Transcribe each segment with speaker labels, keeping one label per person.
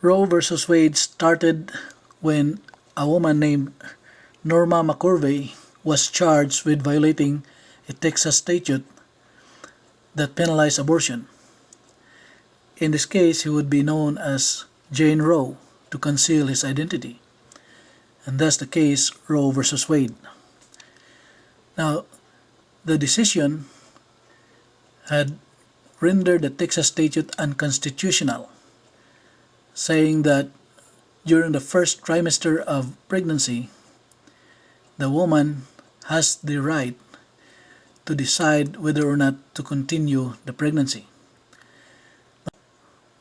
Speaker 1: Roe versus Wade started when a woman named Norma McCorvey was charged with violating a Texas statute that penalized abortion. In this case, he would be known as Jane Roe to conceal his identity, and thus the case Roe versus Wade. Now, the decision had rendered the Texas statute unconstitutional, saying that during the first trimester of pregnancy, the woman has the right to decide whether or not to continue the pregnancy.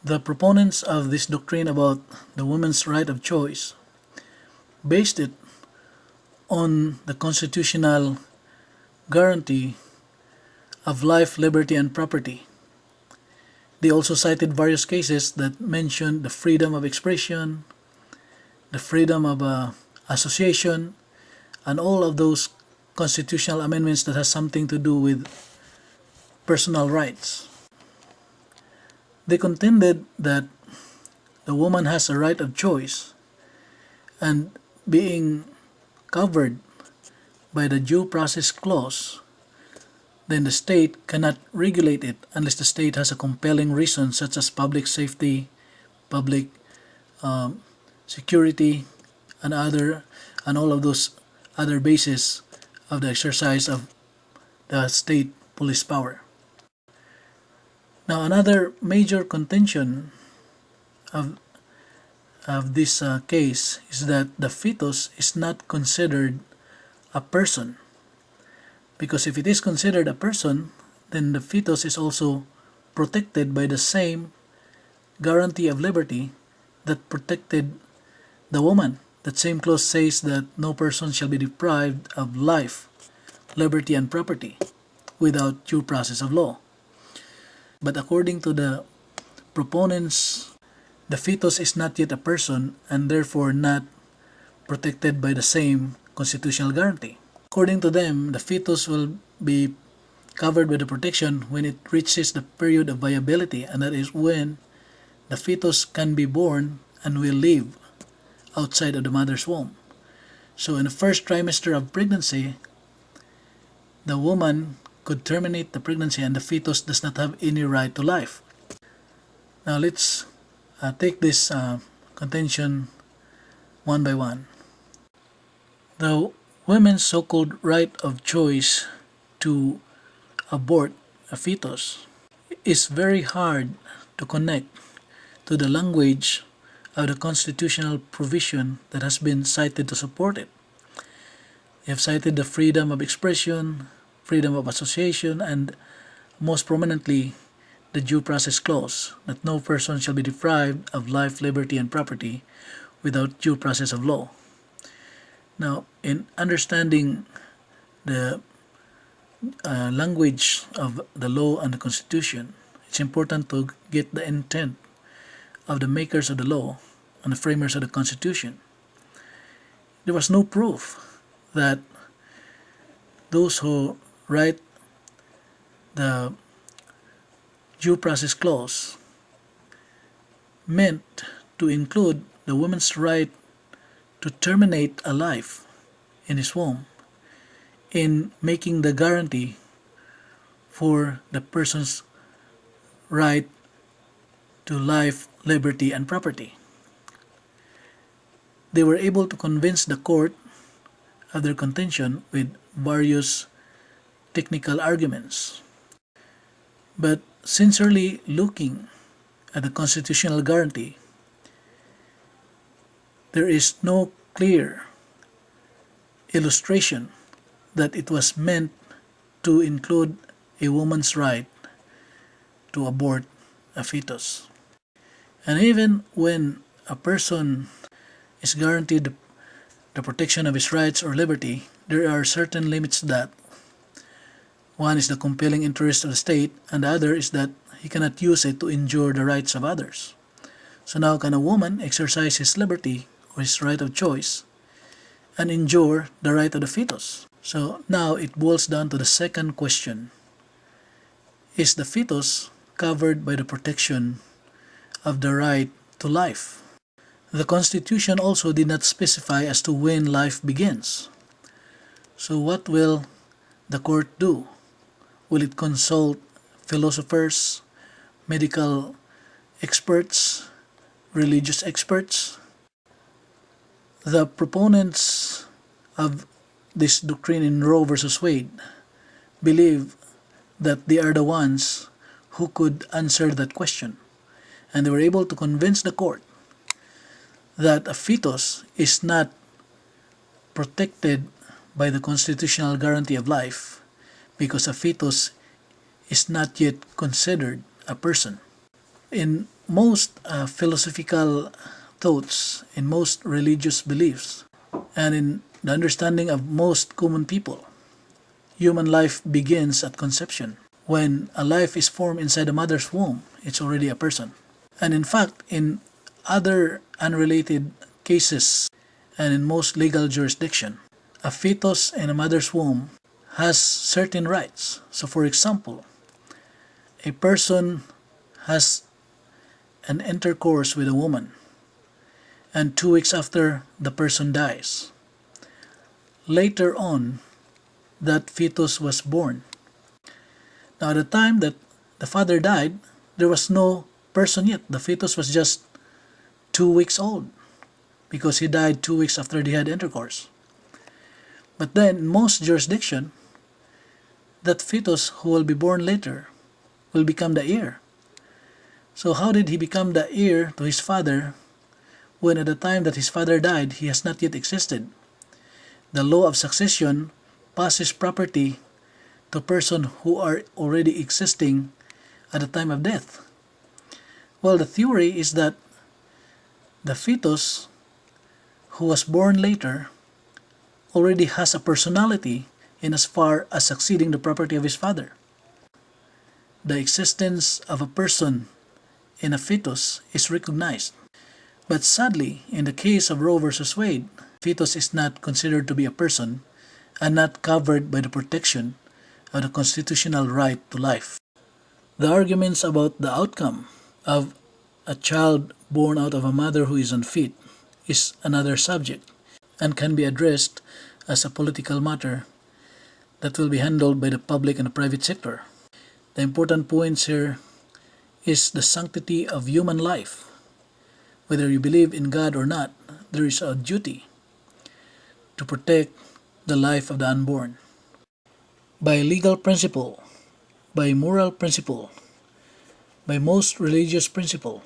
Speaker 1: The proponents of this doctrine about the woman's right of choice based it on the constitutional guarantee of life, liberty, and property. They also cited various cases that mentioned the freedom of expression, the freedom of association, and all of those constitutional amendments that has something to do with personal rights. They contended that the woman has a right of choice, and being covered by the due process clause, then the state cannot regulate it unless the state has a compelling reason such as public safety, public security, and all of those other bases of the exercise of the state police power. Now, another major contention of this case is that the fetus is not considered a person, because if it is considered a person, then the fetus is also protected by the same guarantee of liberty that protected the woman. That same clause says that no person shall be deprived of life, liberty, and property without due process of law. But according to the proponents, the fetus is not yet a person and therefore not protected by the same constitutional guarantee. According to them, the fetus will be covered by the protection when it reaches the period of viability, and that is when the fetus can be born and will live outside of the mother's womb. So in the first trimester of pregnancy, the woman could terminate the pregnancy and the fetus does not have any right to life. Now let's take this contention one by one. The women's so-called right of choice to abort a fetus is very hard to connect to the language of the constitutional provision that has been cited to support it. They have cited the freedom of expression, freedom of association, and most prominently, the due process clause, that no person shall be deprived of life, liberty, and property without due process of law. Now, in understanding the language of the law and the Constitution, it's important to get the intent of the makers of the law and the framers of the Constitution. There was no proof that those who write the due process clause meant to include the woman's right to terminate a life in his womb in making the guarantee for the person's right to life, liberty, and property. They were able to convince the court of their contention with various technical arguments. But sincerely looking at the constitutional guarantee, there is no clear illustration that it was meant to include a woman's right to abort a fetus. And even when a person is guaranteed the protection of his rights or liberty, there are certain limits to that. One is the compelling interest of the state, and the other is that he cannot use it to injure the rights of others. So now, can a woman exercise his liberty or his right of choice and injure the right of the fetus? So now it boils down to the second question. Is the fetus covered by the protection of the right to life? The Constitution also did not specify as to when life begins. So what will the court do? Will it consult philosophers, medical experts, religious experts? The proponents of this doctrine in Roe versus Wade believe that they are the ones who could answer that question. And they were able to convince the court that a fetus is not protected by the constitutional guarantee of life because a fetus is not yet considered a person. In most philosophical thoughts, in most religious beliefs, and in the understanding of most common people, human life begins at conception. When a life is formed inside a mother's womb, it's already a person. And in fact, in other unrelated cases and in most legal jurisdiction, a fetus in a mother's womb has certain rights. So for example, a person has an intercourse with a woman, and 2 weeks after the person dies. Later on, that fetus was born. Now at the time that the father died, there was no person yet. The fetus was just 2 weeks old because he died 2 weeks after they had intercourse. But then in most jurisdiction, that fetus who will be born later will become the heir. So how did he become the heir to his father when at the time that his father died, he has not yet existed? The law of succession passes property to persons who are already existing at the time of death. Well, the theory is that the fetus who was born later already has a personality in as far as succeeding the property of his father. The existence of a person in a fetus is recognized. But sadly, in the case of Roe versus Wade, fetus is not considered to be a person and not covered by the protection of the constitutional right to life. The arguments about the outcome of a child born out of a mother who is unfit is another subject and can be addressed as a political matter that will be handled by the public and the private sector. The important points here is the sanctity of human life. Whether you believe in God or not, there is a duty to protect the life of the unborn. By legal principle, by moral principle, by most religious principle,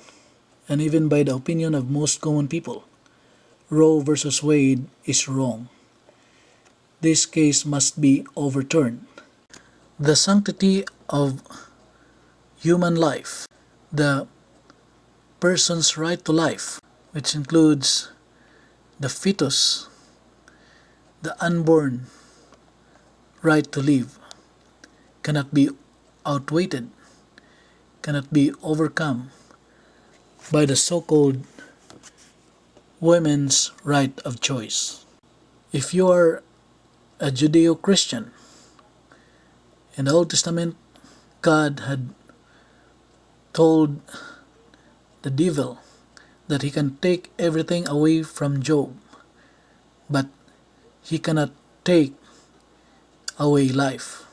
Speaker 1: and even by the opinion of most common people, Roe versus Wade is wrong. This case must be overturned. The sanctity of human life, the person's right to life, which includes the fetus, the unborn right to live, cannot be outweighed, cannot be overcome by the so-called women's right of choice. If you are a Judeo-Christian, in the Old Testament, God had told the devil that he can take everything away from Job, but he cannot take away life.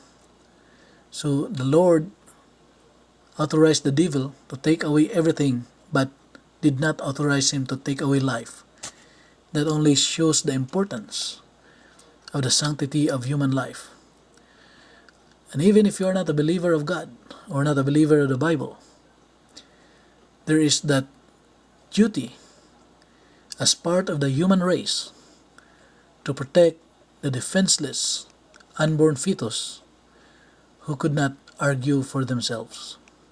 Speaker 1: So the Lord authorized the devil to take away everything, but did not authorize him to take away life. That only shows the importance of the sanctity of human life. And even if you are not a believer of God or not a believer of the Bible, there is that duty as part of the human race to protect the defenseless unborn fetus who could not argue for themselves.